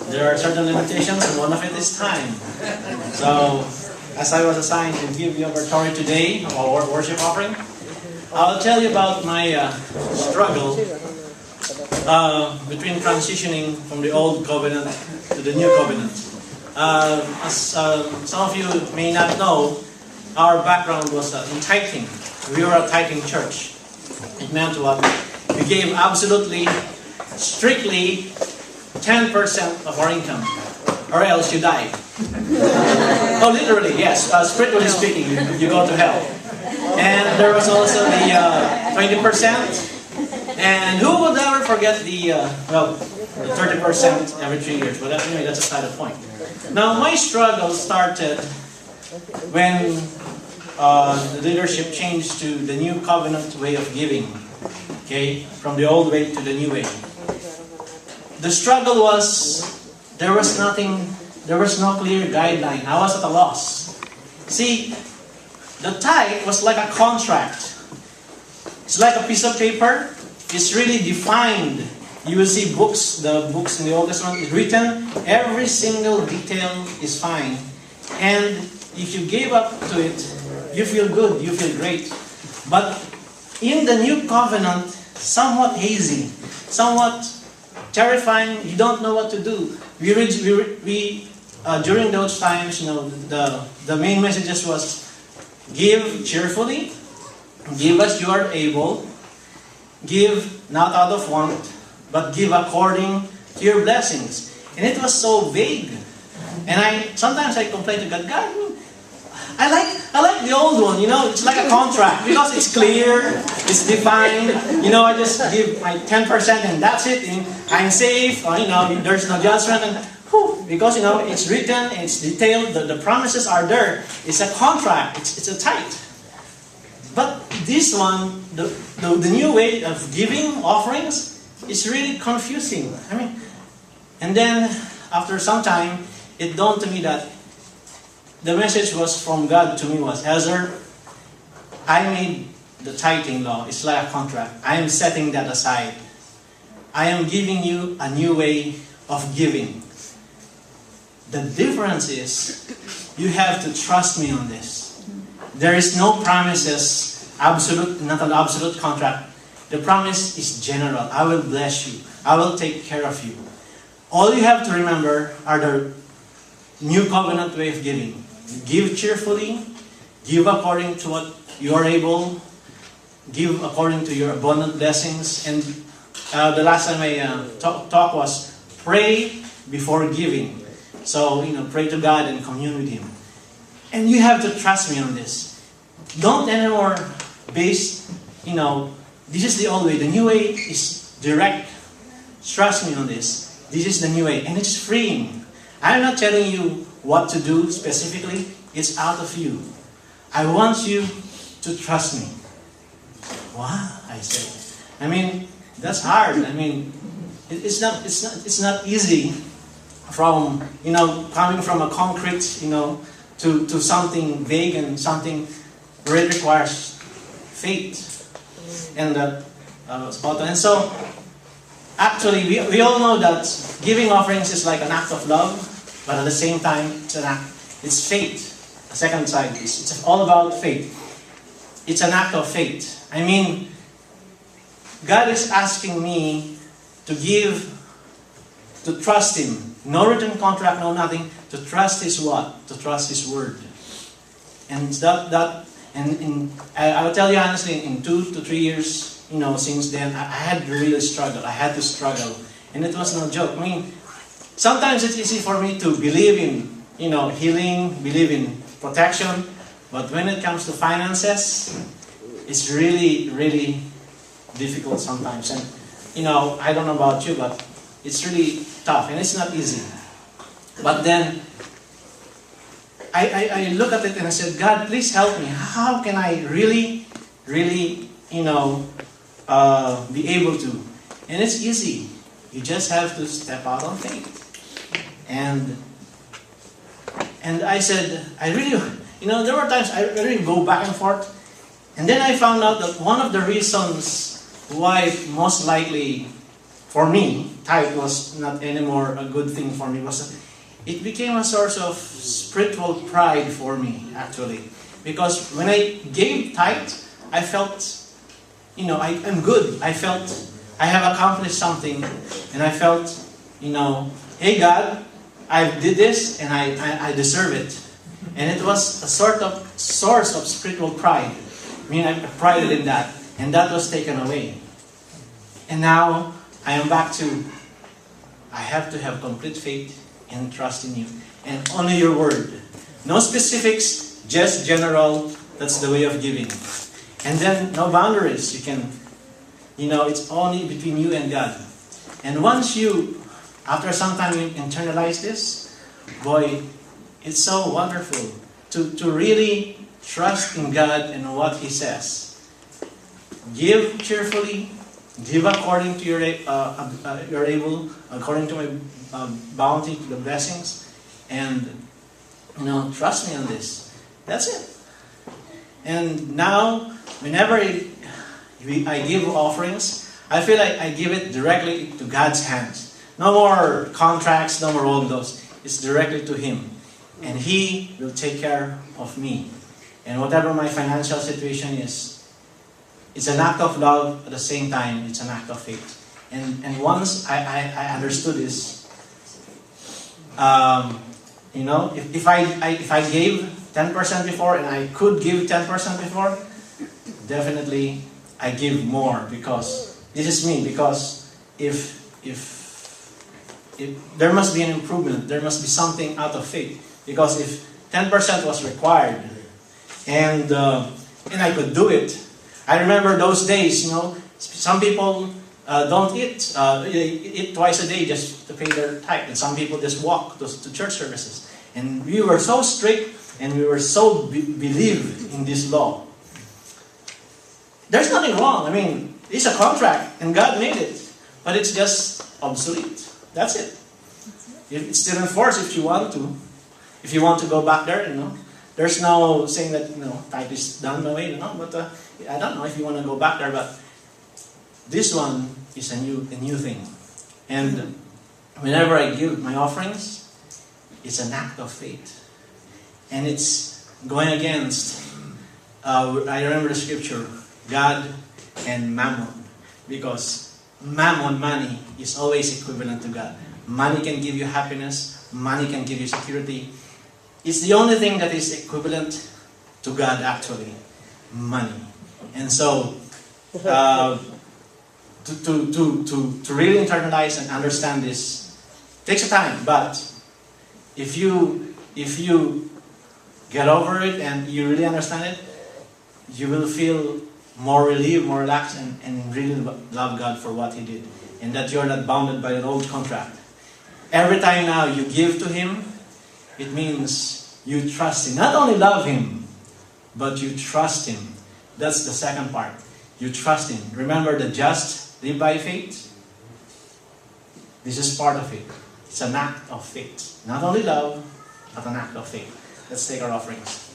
There are certain limitations, and one of it is time. So, as I was assigned to give the offertory today, our worship offering, I'll tell you about my struggle between transitioning from the old covenant to the new covenant. As some of you may not know, our background was in tithing. We were a tithing church. It meant what? We gave absolutely, strictly 10% of our income, or else you die. Oh, literally, yes. Spiritually speaking, you go to hell. And there was also the 20%. And who would ever forget the 30% every 3 years? But anyway, that's a side of point. Now, my struggle started when the leadership changed to the new covenant way of giving. Okay? From the old way to the new way. The struggle was, there was no clear guideline. I was at a loss. See, the tithe was like a contract. It's like a piece of paper. It's really defined. You will see the books in the Old Testament is written. Every single detail is fine. And if you gave up to it, you feel good, you feel great. But in the new covenant, somewhat hazy, somewhat terrifying. You don't know what to do. During those times, the main messages was give cheerfully, give as you are able, give not out of want, but give according to your blessings. And it was so vague. And sometimes I complain to God, I like the old one, it's like a contract because it's clear, it's defined. I just give my 10% and that's it. And I'm safe, there's no judgment. And because it's written, it's detailed, the promises are there. It's a contract, it's a tithe. But this one, the new way of giving offerings is really confusing. And then after some time, it dawned to me that the message was from God to me was, Ezer, I made the tithing law. It's like a contract. I am setting that aside. I am giving you a new way of giving. The difference is, you have to trust me on this. There is no promises, not an absolute contract. The promise is general. I will bless you. I will take care of you. All you have to remember are the new covenant way of giving. Give cheerfully, give according to what you are able, give according to your abundant blessings. And the last time I talked was pray before giving. So, pray to God and commune with Him. And you have to trust me on this. Don't anymore base, this is the old way. The new way is direct. Trust me on this. This is the new way. And it's freeing. I'm not telling you what to do specifically. It's out of you. I want you to trust me. Wow, I say. That's hard. It's not easy from coming from a concrete to something vague and something where it requires faith. And so actually we all know that giving offerings is like an act of love. But at the same time, it's faith. The second side is it's all about faith. It's an act of faith. God is asking me to give, to trust Him. No written contract, no nothing. To trust His what? To trust His word. And I will tell you honestly, in 2 to 3 years, since then, I had to really struggle. I had to struggle, and it was no joke. Sometimes it's easy for me to believe in, healing, believe in protection. But when it comes to finances, it's really, really difficult sometimes. And, I don't know about you, but it's really tough and it's not easy. But then, I look at it and I said, God, please help me. How can I really, really, be able to? And it's easy. You just have to step out on faith. And I said, there were times I really go back and forth. And then I found out that one of the reasons why most likely for me, tithe was not anymore a good thing for me. It became a source of spiritual pride for me, actually. Because when I gave tithe, I felt, I'm good. I felt I have accomplished something, and I felt, hey God, I did this, and I deserve it. And it was a sort of source of spiritual pride. I prided in that, and that was taken away. And now, I am back to, I have to have complete faith and trust in you. And only your word. No specifics, just general. That's the way of giving. And then, no boundaries. You can, it's only between you and God. And once you, after some time you internalize this, boy, it's so wonderful to really trust in God and what He says. Give cheerfully. Give according to your able, according to my bounty, to the blessings, and trust me on this. That's it. And now, whenever I give offerings, I feel like I give it directly to God's hands. No more contracts, no more all those. It's directly to Him, and He will take care of me. And whatever my financial situation is, it's an act of love, at the same time, it's an act of faith. And once I understood this, if I gave 10% before, and I could give 10% before, definitely I give more, because this is me. Because if there must be an improvement, there must be something out of faith. Because if 10% was required, and I could do it. I remember those days, some people don't eat. They eat twice a day just to pay their tithe. And some people just walk to church services. And we were so strict, and we were so believe in this law. There's nothing wrong. It's a contract, and God made it. But it's just obsolete. That's it. It's still enforced if you want to. If you want to go back there, There's no saying that, tithe is done away, But I don't know if you want to go back there, but this one is a new thing. And whenever I give my offerings, it's an act of faith. And it's going against, I remember the scripture, God and mammon. Because mammon, money, is always equivalent to God. Money can give you happiness. Money can give you security. It's the only thing that is equivalent to God, actually. Money. And so, to really internalize and understand this takes a time. But if you get over it and you really understand it, you will feel more relieved, more relaxed, and really love God for what He did. And that you're not bounded by an old contract. Every time now you give to Him, it means you trust Him. Not only love Him, but you trust Him. That's the second part. You trust Him. Remember, the just live by faith. This is part of it. It's an act of faith. Not only love, but an act of faith. Let's take our offerings.